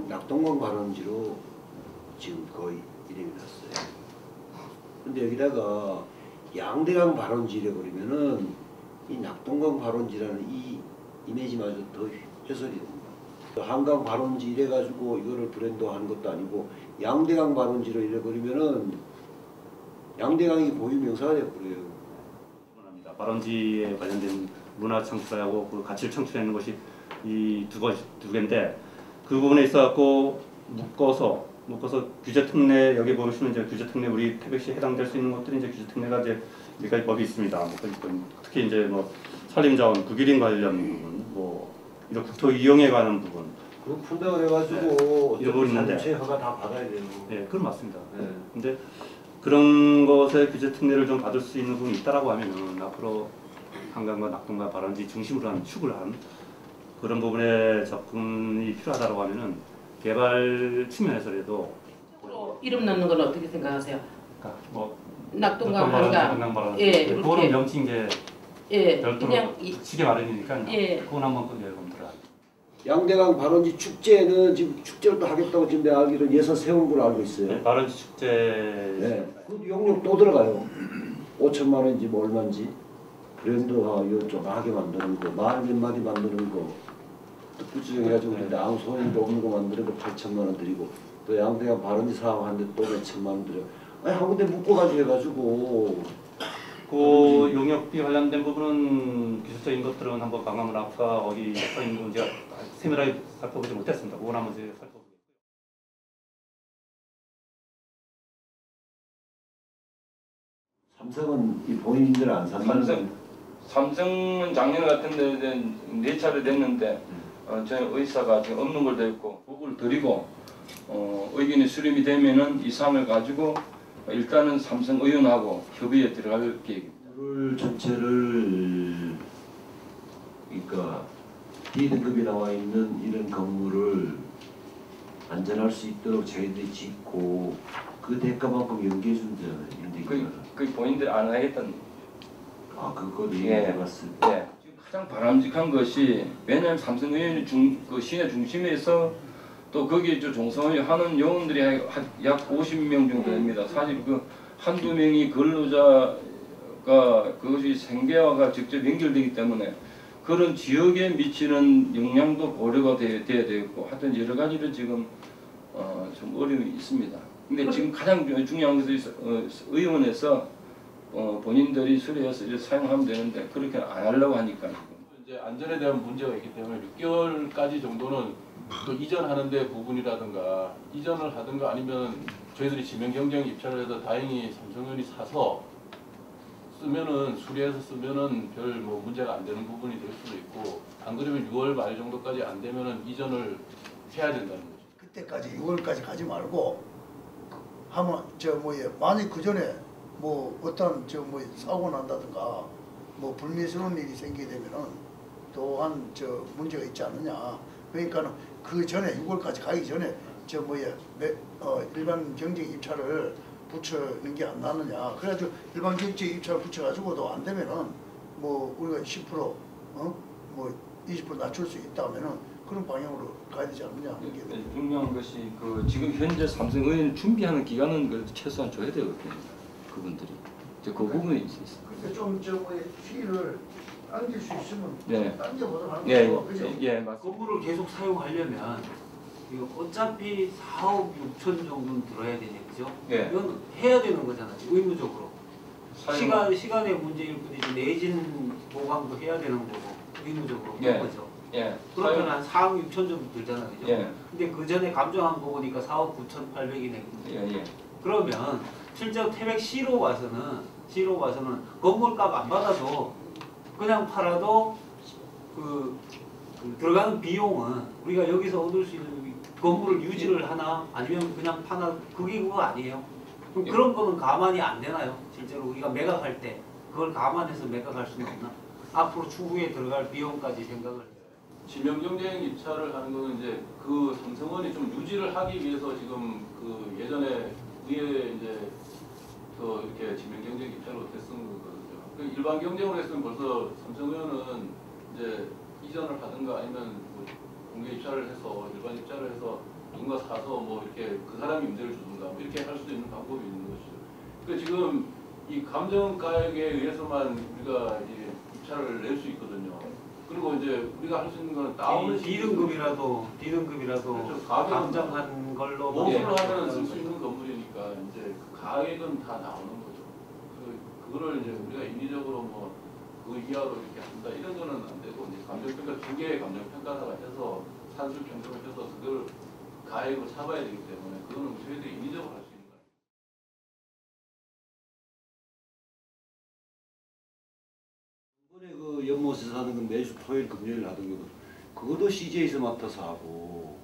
낙동강 발원지로 지금 거의 이름이 났어요. 근데 여기다가 양대강 발원지래 버리면은 이 낙동강 발원지라는 이 이미지마저 더 훼손이 됩니다. 한강 발원지 이래가지고 이거를 브랜드화하는 것도 아니고 양대강 발원지로 이래 버리면은 양대강이 고유 명사가 되어버려요. 발원지에 관련된 문화 창출하고 그 가치를 창출하는 것이 이 두 개인데 그 부분에 있어갖고 묶어서 규제 특례 여기 보시면 이제 규제 특례 우리 태백시에 해당될 수 있는 것들이 이제 규제 특례가 이제 몇 가지 법이 있습니다. 특히 이제 뭐 산림자원, 구기림 관련 부분, 뭐 이런 국토 이용에 관한 부분. 그 푼다고 해가지고 이런 부분 있는데. 전체 허가 다 받아야 돼요. 네, 그건 맞습니다. 네. 근데 그런 것에 규제 특례를 좀 받을 수 있는 부분이 있다라고 하면은 앞으로 한강과 낙동강 발원지 중심으로 한 축을 한 그런 부분에 접근이 필요하다고 하면은 개발 측면에서라도 이름 넣는 건 어떻게 생각하세요? 그러니까 뭐 낙동강 한강 발원지 예, 그거는 명칭 이제 예, 별도로 그냥 붙이기 마련이니까 예. 그건 한번 여러분들 양대강 발원지 축제는 지금 축제를 또 하겠다고 지금 내가 알기로는 예산 세운 걸로 알고 있어요. 네, 발원지 축제 네. 그 용역 또 들어가요. 5천만 원인지 뭐 얼마인지 브랜드화 이거 조그맣게 만드는 거, 말 몇 마디 만드는 거, 또 구체적해가지고 근데 아무 소용도 없는 거 만드는 거 8천만 원 드리고 또 양대강 발원지 사업하는데 또 몇 천만 원 드려. 아니 한 군데 묶어가지고 해가지고 그 용역비 관련된 부분은 기술적인 것들은 한번 강화문 아까 어디 써 있는 건 제가 세밀하게 살펴보지 못했습니다. 그건 한번 제가 살펴보겠고요. 삼성은 이 본인들 안 산다는 삼성은 작년 같은데 네 차례 됐는데 저희 의사가 지금 없는 걸 됐고 부부를 드리고 의견이 수렴이 되면은 이 사항을 가지고 일단은 삼성 의원하고 협의에 들어갈 계획입니다. 물 전체를 그러니까 D등급이 나와 있는 이런 건물을 안전할 수 있도록 저희들이 짓고 그 대가만큼 연계해 준다는 그 본인들이 안 하겠다는. 아 그거도 예. 얘기해봤을 때. 예. 지금 가장 바람직한 것이 왜냐하면 삼성 의원이 그 시내 중심에서 또 거기에 종사원이 하는 요원들이 약 50명 정도 됩니다. 사실 그 한두 명이 근로자가 그것이 생계화가 직접 연결되기 때문에 그런 지역에 미치는 영향도 고려가 돼야 되겠고 하여튼 여러 가지로 지금 좀 어려움이 있습니다. 근데 지금 가장 중요한 것이 의원에서 본인들이 수리해서 이렇게 사용하면 되는데 그렇게 안 하려고 하니까 이제 안전에 대한 문제가 있기 때문에 6개월까지 정도는 또 이전하는데 부분이라든가 이전을 하든가 아니면 저희들이 지명 경쟁 입찰을 해서 다행히 삼성전이 사서 쓰면은 수리해서 쓰면은 별 뭐 문제가 안 되는 부분이 될 수도 있고 안 그러면 6월 말 정도까지 안 되면은 이전을 해야 된다는 거죠. 그때까지 6월까지 가지 말고 하면 만약 그 전에 뭐 어떤 사고 난다든가 뭐 불미스러운 일이 생기게 되면은 또한 문제가 있지 않느냐. 그러니까는 그 전에 6월까지 가기 전에 일반 경쟁 입찰을 붙여는 게 안 나느냐. 그래가지고 일반 경쟁 입찰을 붙여가지고도 안 되면은 뭐 우리가 10% 뭐 20% 낮출 수 있다면은 그런 방향으로 가야 되지 않느냐. 중요한 것이 그 지금 현재 삼성 의원 준비하는 기간은 그래도 최소한 줘야 되거든요. 그분들이 그 부분이 있어요. 그러니까 시기를 당길 수 있으면 네. 당겨보도록 하는 예, 거죠. 그죠? 예, 맞습니다. 건물을 계속 사용하려면 이거 어차피 4억 6천 정도는 들어야 되냐, 그죠? 예. 이건 해야 되는 거잖아요, 의무적으로. 사용- 시간의 문제일 뿐이지 내진 보강도 해야 되는 거고 의무적으로 예. 그런 거죠. 예. 그러면 한 4억 6천 정도 들잖아요, 그죠? 예. 근데 그 전에 감정한 거 보니까 4억 9,800이네. 예, 예. 그러면 실제 태백시로 와서는 건물값 안 받아도 그냥 팔아도 그 들어가는 비용은 우리가 여기서 얻을 수 있는 건물을 유지를 하나 아니면 그냥 파나 그게 그거 아니에요? 그럼 그런 거는 감안이 안 되나요? 실제로 우리가 매각할 때 그걸 감안해서 매각할 수는 없나? 앞으로 추후에 들어갈 비용까지 생각을 해요. 지명 경쟁 입찰을 하는 거는 이제 그 삼성원이 좀 유지를 하기 위해서 지금 그 예전에 위에 이제 이렇게 지명 경쟁 입찰을 어떻게 쓴 거거든요. 그 일반 경쟁으로 했으면 벌써 삼성원은 이제 이전을 하든가 아니면 뭐 공개 입찰을 해서 일반 입찰을 해서 누군가 사서 뭐 이렇게 그 사람이 임대를 주든가 뭐 이렇게 할 수도 있는 방법이 있는 것이죠. 그러니까 지금 이 감정가액에 의해서만 우리가 이제 입찰을 낼 수 있거든요. 그리고 이제 우리가 할 수 있는 거는 다운을 D등급이라도 그렇죠. 가격은 감정한 걸로 모수를 하면 쓸 수 있는 건물이니까 이제 그 가액은 다 나오는 거죠. 그거를 이제 우리가 인위적으로 뭐 그 이하로 이렇게 한다 이런 거는 안 되고 이제 감정평가 두 개의 감정평가사가 해서 산술 평가를 해서 그걸 가액을 잡아야 되기 때문에 그거는 저희들이 인위적으로 할 수 있는 거예요. 이번에 그 연못에서 하는 건 매주 토요일 금요일 하던 거도 그것도 CJ에서 맡아서 하고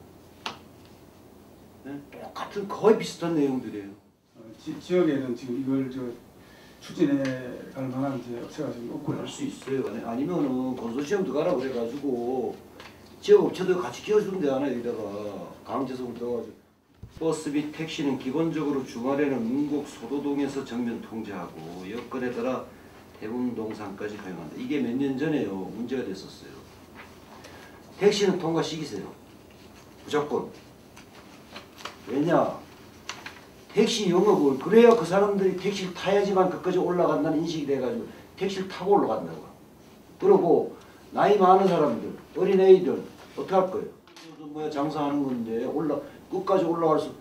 네? 똑같은 거의 비슷한 내용들이에요. 지역에는 지금 이걸 추진해 갈 만한 이제 업체가 지금 없고요. 할 수 있어요. 아니면은 건소시험 들어가라 그래가지고 지역 업체들 같이 끼워주면 되잖아요. 여기다가 강제성을 넣어가지고 버스 및 택시는 기본적으로 주말에는 문곡 소도동에서 전면 통제하고 여건에 따라 대문동산까지 허용한다. 이게 몇 년 전에요. 문제가 됐었어요. 택시는 통과시키세요. 무조건. 왜냐? 택시 영업을 그래야 그 사람들이 택시를 타야지만 그까지 올라간다는 인식이 돼가지고 택시를 타고 올라간다고. 그리고 나이 많은 사람들, 어린애들 어떻게 할 거예요? 뭐야 장사하는 건데 끝까지 올라갈 수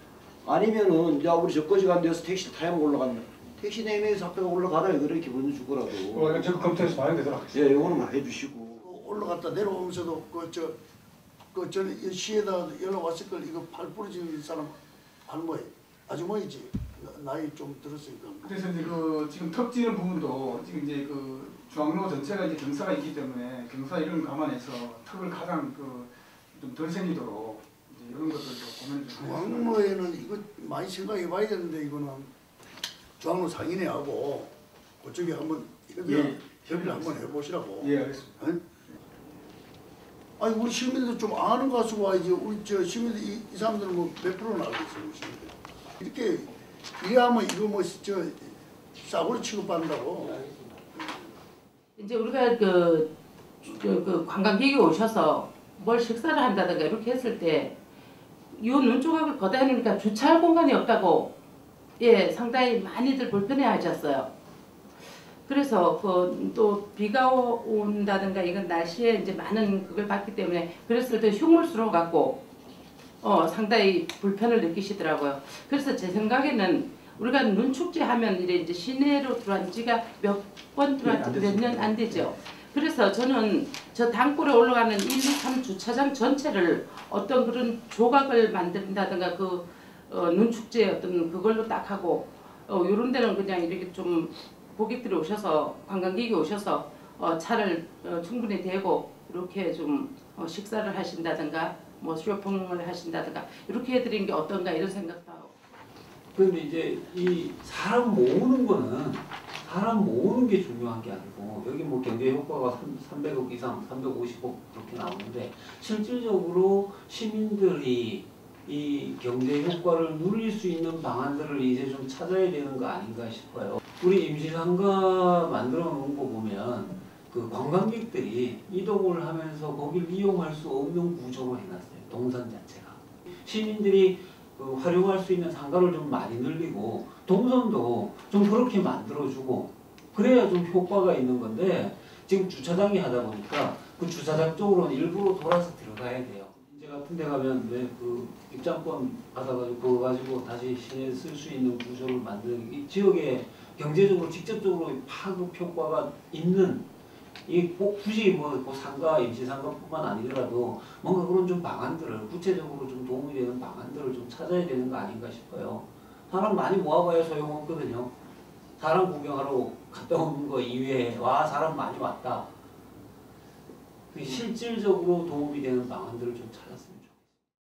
아니면은 야 우리 저까지 간 데서 택시를 타야만 올라간다. 택시 내내에서 학교가 올라가라 이렇게 기분 줄 거라도. 저 검토해서 반영되도록 하겠습니다. 예, 이거는 해주시고. 올라갔다 내려오면서도 그 시에다 연락 왔을 걸 이거 팔 부러진 사람 할머니 아주머니지 나이 좀 들었으니까. 그래서 이제 지금 턱 지는 부분도 지금 이제 그 중앙로 전체가 이제 경사가 있기 때문에 경사 이런 감안해서 턱을 가장 좀 덜 생기도록 이제 이런 것들도 고민을 좀 하겠습니다. 중앙로에는 이거 많이 생각해봐야 되는데 이거는 중앙로 상인회하고 그쪽에 한번 협의를 한번 해보시라고. 예, 알겠습니다. 응? 아니 우리 시민들 좀 아는 거 가지고 와야지. 우리 시민들 이 사람들은 뭐 몇 프로는 알고 있어요. 우리 시민들. 이렇게 이래야만 이거 싸구려 취급받는다고. 이제 우리가 그 관광객이 오셔서 뭘 식사를 한다든가 이렇게 했을 때 이 눈조각을 거다 해놓으니까 주차할 공간이 없다고 상당히 많이들 불편해하셨어요. 그래서 또 비가 온다든가 이건 날씨에 이제 많은 그걸 봤기 때문에 그랬을 때 흉물스러워 갖고 상당히 불편을 느끼시더라고요. 그래서 제 생각에는 우리가 눈축제 하면 이제 시내로 들어온 지가 몇 년 안 되죠. 그래서 저는 저 단골에 올라가는 1, 2, 3 주차장 전체를 어떤 그런 조각을 만든다든가 눈축제 어떤 그걸로 딱 하고 요런 데는 그냥 이렇게 좀 고객들이 오셔서 관광객이 오셔서 차를 충분히 대고 이렇게 좀 식사를 하신다든가 뭐 쇼핑을 하신다든가 이렇게 해드리는 게 어떤가 이런 생각도 하고. 그런데 이제 이 사람 모으는 거는 사람 모으는 게 중요한 게 아니고 여기 뭐 경제 효과가 300억 이상, 350억 그렇게 나오는데 실질적으로 시민들이 이 경제 효과를 누릴 수 있는 방안들을 이제 좀 찾아야 되는 거 아닌가 싶어요. 우리 임시상가 만들어 놓은 거 보면 그 관광객들이 이동을 하면서 거길 이용할 수 없는 구조로 해놨어요. 동선 자체가. 시민들이 활용할 수 있는 상가를 좀 많이 늘리고 동선도 좀 그렇게 만들어주고 그래야 좀 효과가 있는 건데 지금 주차장이 하다 보니까 그 주차장 쪽으로는 일부러 돌아서 들어가야 돼요. 이제 같은 데 가면 왜 입장권 받아가지고 그거 가지고 다시 시내에 쓸 수 있는 구조를 만드는 이 지역에 경제적으로 직접적으로 파급 효과가 있는 이 굳이 상가, 임시상가뿐만 아니더라도 뭔가 그런 좀 방안들을 구체적으로 좀 도움이 되는 방안들을 좀 찾아야 되는 거 아닌가 싶어요. 사람 많이 모아봐야 소용없거든요. 사람 구경하러 갔다 오는 거 이외에 와 사람 많이 왔다. 실질적으로 도움이 되는 방안들을 좀 찾았습니다.